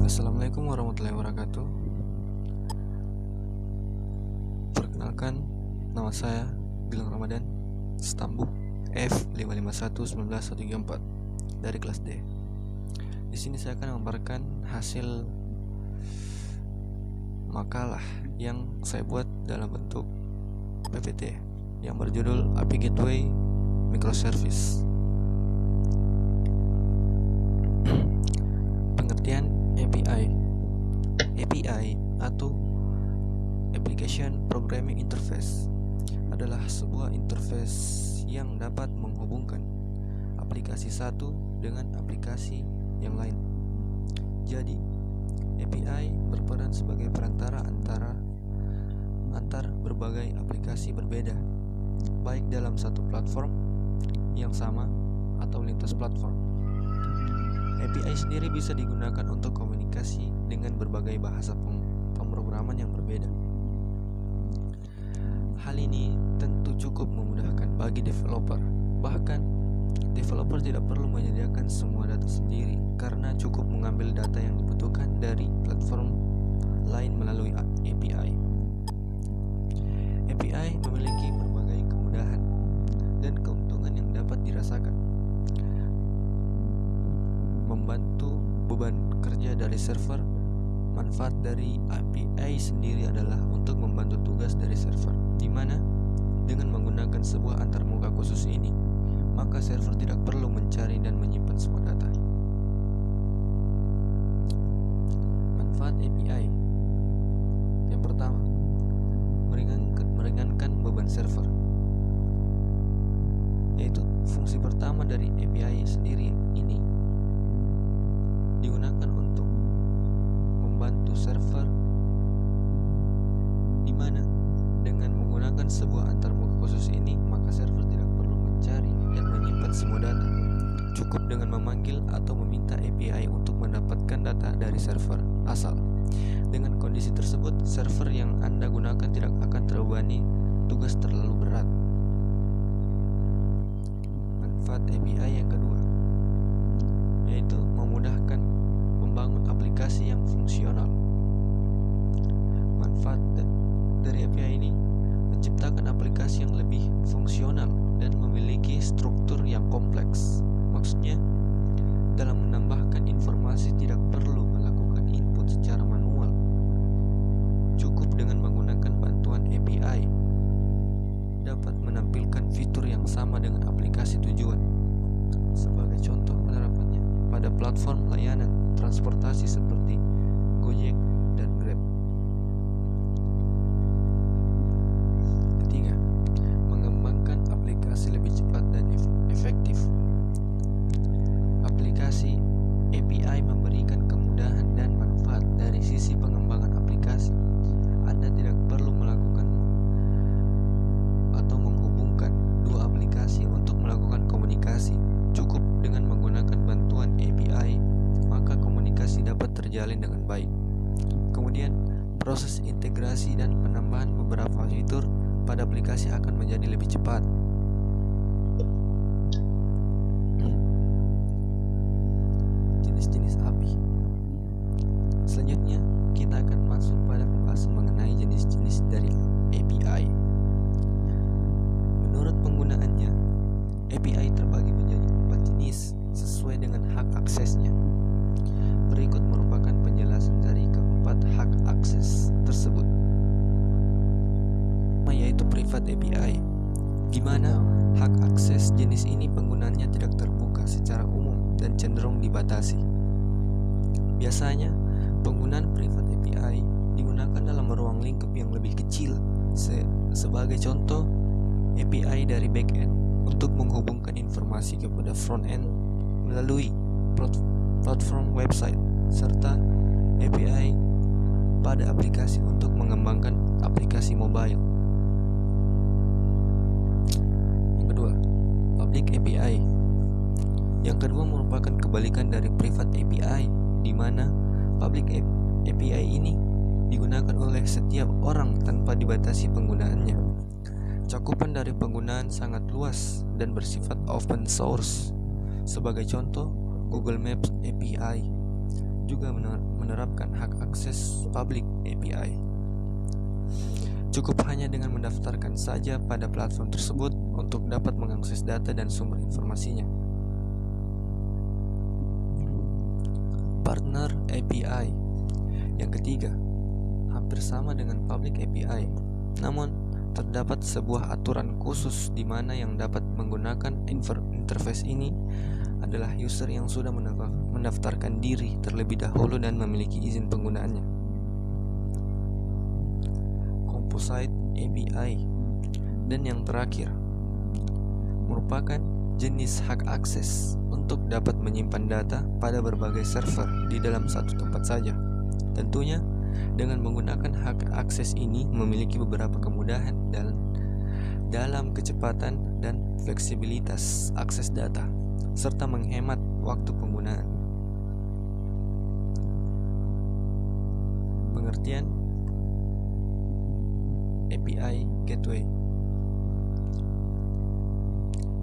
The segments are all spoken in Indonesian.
Assalamualaikum warahmatullahi wabarakatuh. Perkenalkan, nama saya Gilang Ramadan, Stambuk F551134 dari kelas D. Di sini saya akan memaparkan hasil makalah yang saya buat dalam bentuk PPT yang berjudul API Gateway Microservice. Pengertian API atau Application Programming Interface adalah sebuah interface yang dapat menghubungkan aplikasi satu dengan aplikasi yang lain. Jadi, API berperan sebagai perantara antar berbagai aplikasi berbeda, baik dalam satu platform yang sama atau lintas platform. API sendiri bisa digunakan untuk komunikasi dengan berbagai bahasa pemrograman yang berbeda. Hal ini tentu cukup memudahkan bagi developer. Bahkan, developer tidak perlu menyediakan semua data sendiri karena cukup mengambil data yang dibutuhkan dari platform lain melalui API. API memiliki berbagai kemudahan dan keuntungan yang dapat dirasakan. Membantu beban kerja dari server. Manfaat dari API sendiri adalah untuk membantu tugas dari server, di mana dengan menggunakan sebuah antarmuka khusus ini, maka server tidak perlu mencari dan menyimpan semua data. Manfaat API yang pertama, meringankan beban server, yaitu fungsi pertama dari API sendiri ini digunakan untuk membantu server, di mana dengan menggunakan sebuah antarmuka khusus ini, maka server tidak perlu mencari dan menyimpan semua data. Cukup dengan memanggil atau meminta API untuk mendapatkan data dari server asal. Dengan kondisi tersebut, server yang Anda gunakan tidak akan terbebani tugas terlalu berat. Manfaat API yang kedua, yaitu memudahkan membangun aplikasi yang fungsional. Manfaat dari API ini menciptakan aplikasi yang lebih fungsional dan memiliki struktur yang kompleks. Maksudnya, dalam menambahkan informasi tidak perlu melakukan input secara manual. Cukup dengan menggunakan bantuan API dapat menampilkan fitur yang sama dengan aplikasi tujuan. Sebagai contoh penerapannya pada platform layanan transportasi seperti Gojek dan Grab. Ketiga, mengembangkan aplikasi lebih cepat dan efektif. Aplikasi API memberikan kemudahan dan manfaat dari sisi pengembangan aplikasi. Anda tidak perlu melakukan atau menghubungkan dua aplikasi untuk melakukan komunikasi. Cukup dengan menggunakan bantuan API, maka komunikasi dapat terjalin dengan baik. Kemudian, proses integrasi dan penambahan beberapa fitur pada aplikasi akan menjadi lebih cepat. Jenis-jenis API. Selanjutnya, kita akan masuk pada pembahasan mengenai jenis-jenis dari API. Menurut penggunaannya, API terbagi menjadi 4 jenis sesuai dengan hak aksesnya. Berikut merupakan penjelasan dari keempat hak akses tersebut, yaitu Private API, di mana hak akses jenis ini penggunaannya tidak terbuka secara umum dan cenderung dibatasi. Biasanya, penggunaan Private API digunakan dalam ruang lingkup yang lebih kecil. Sebagai contoh, API dari backend untuk menghubungkan informasi kepada front-end melalui platform website, serta API pada aplikasi untuk mengembangkan aplikasi mobile. Yang kedua, Public API. Yang kedua merupakan kebalikan dari Private API, di mana Public API ini digunakan oleh setiap orang tanpa dibatasi penggunaannya. Cakupan dari penggunaan sangat luas dan bersifat open source. Sebagai contoh, Google Maps API juga menerapkan hak akses public API. Cukup hanya dengan mendaftarkan saja pada platform tersebut untuk dapat mengakses data dan sumber informasinya. Partner API. Yang ketiga, hampir sama dengan public API, namun terdapat sebuah aturan khusus di mana yang dapat menggunakan interface ini adalah user yang sudah mendaftarkan diri terlebih dahulu dan memiliki izin penggunaannya. Composite API. Dan yang terakhir, merupakan jenis hak akses untuk dapat menyimpan data pada berbagai server di dalam satu tempat saja. Tentunya dengan menggunakan hak akses ini memiliki beberapa kemudahan dalam kecepatan dan fleksibilitas akses data, serta menghemat waktu penggunaan. Pengertian API Gateway.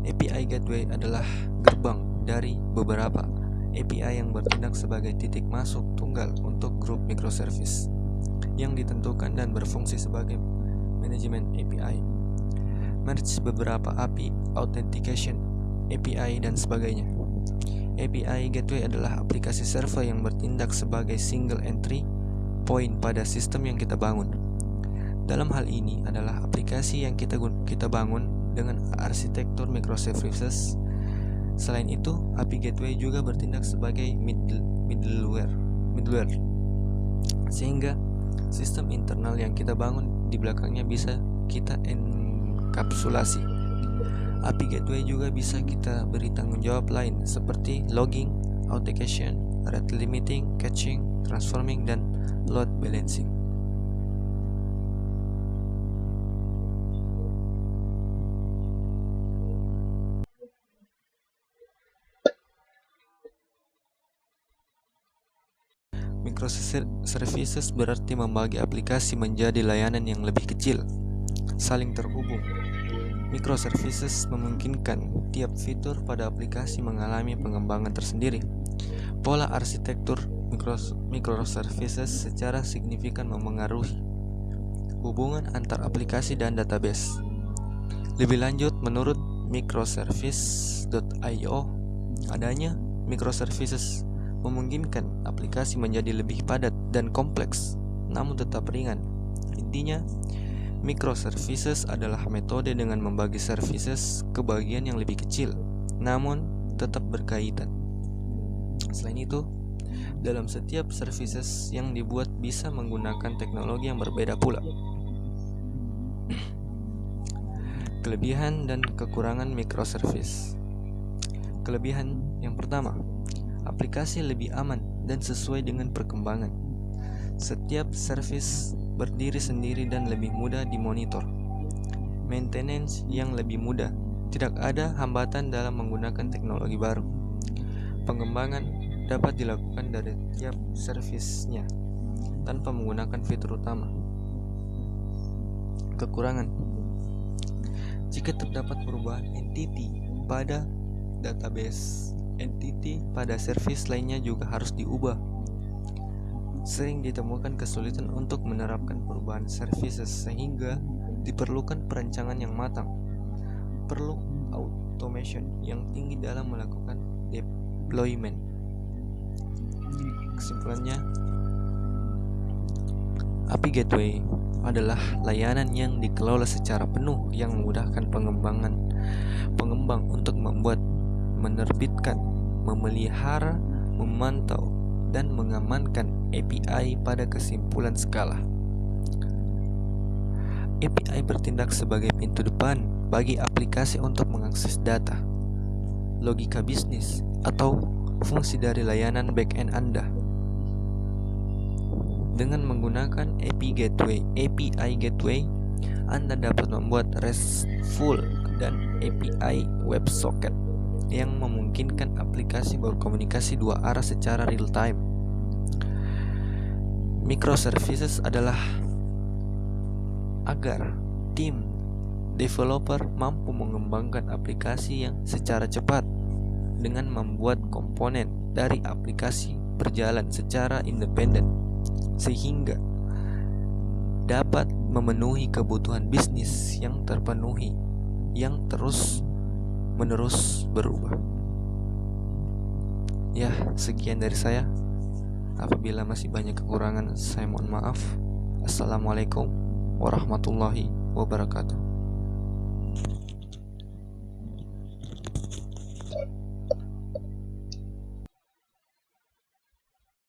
API Gateway adalah gerbang dari beberapa API yang bertindak sebagai titik masuk tunggal untuk grup microservice yang ditentukan dan berfungsi sebagai manajemen API, merge beberapa API, authentication API, dan sebagainya. API Gateway adalah aplikasi server yang bertindak sebagai single entry point pada sistem yang kita bangun. Dalam hal ini adalah aplikasi yang kita bangun dengan arsitektur microservices. Selain itu, API Gateway juga bertindak sebagai middleware, sehingga sistem internal yang kita bangun di belakangnya bisa kita enkapsulasi. API Gateway juga bisa kita beri tanggung jawab lain seperti logging, authentication, rate limiting, caching, transforming, dan load balancing. Microservices berarti membagi aplikasi menjadi layanan yang lebih kecil, saling terhubung. Microservices memungkinkan tiap fitur pada aplikasi mengalami pengembangan tersendiri. Pola arsitektur microservices secara signifikan memengaruhi hubungan antar aplikasi dan database. Lebih lanjut, menurut microservice.io, adanya microservices memungkinkan aplikasi menjadi lebih padat dan kompleks, namun tetap ringan. Intinya, microservices adalah metode dengan membagi services ke bagian yang lebih kecil, namun tetap berkaitan. Selain itu, dalam setiap services yang dibuat bisa menggunakan teknologi yang berbeda pula. Kelebihan dan kekurangan microservice. Kelebihan yang pertama, aplikasi lebih aman dan sesuai dengan perkembangan. Setiap service berdiri sendiri dan lebih mudah dimonitor. Maintenance yang lebih mudah, tidak ada hambatan dalam menggunakan teknologi baru. Pengembangan dapat dilakukan dari tiap service-nya tanpa menggunakan fitur utama. Kekurangan, jika terdapat perubahan entity pada database, entity pada service lainnya juga harus diubah. Sering ditemukan kesulitan untuk menerapkan perubahan services sehingga diperlukan perencanaan yang matang. Perlu automation yang tinggi dalam melakukan deployment. Kesimpulannya, API Gateway adalah layanan yang dikelola secara penuh yang memudahkan pengembang untuk membuat, menerbitkan, memelihara, memantau, dan mengamankan API pada kesimpulan skala. API bertindak sebagai pintu depan bagi aplikasi untuk mengakses data, logika bisnis, atau fungsi dari layanan backend Anda. Dengan menggunakan API Gateway, Anda dapat membuat RESTful dan API WebSocket yang memungkinkan aplikasi berkomunikasi dua arah secara real time. Microservices adalah agar tim developer mampu mengembangkan aplikasi yang secara cepat dengan membuat komponen dari aplikasi berjalan secara independen sehingga dapat memenuhi kebutuhan bisnis yang terpenuhi, yang terus-menerus berubah. Ya, sekian dari saya. Apabila masih banyak kekurangan, saya mohon maaf. Assalamualaikum warahmatullahi wabarakatuh.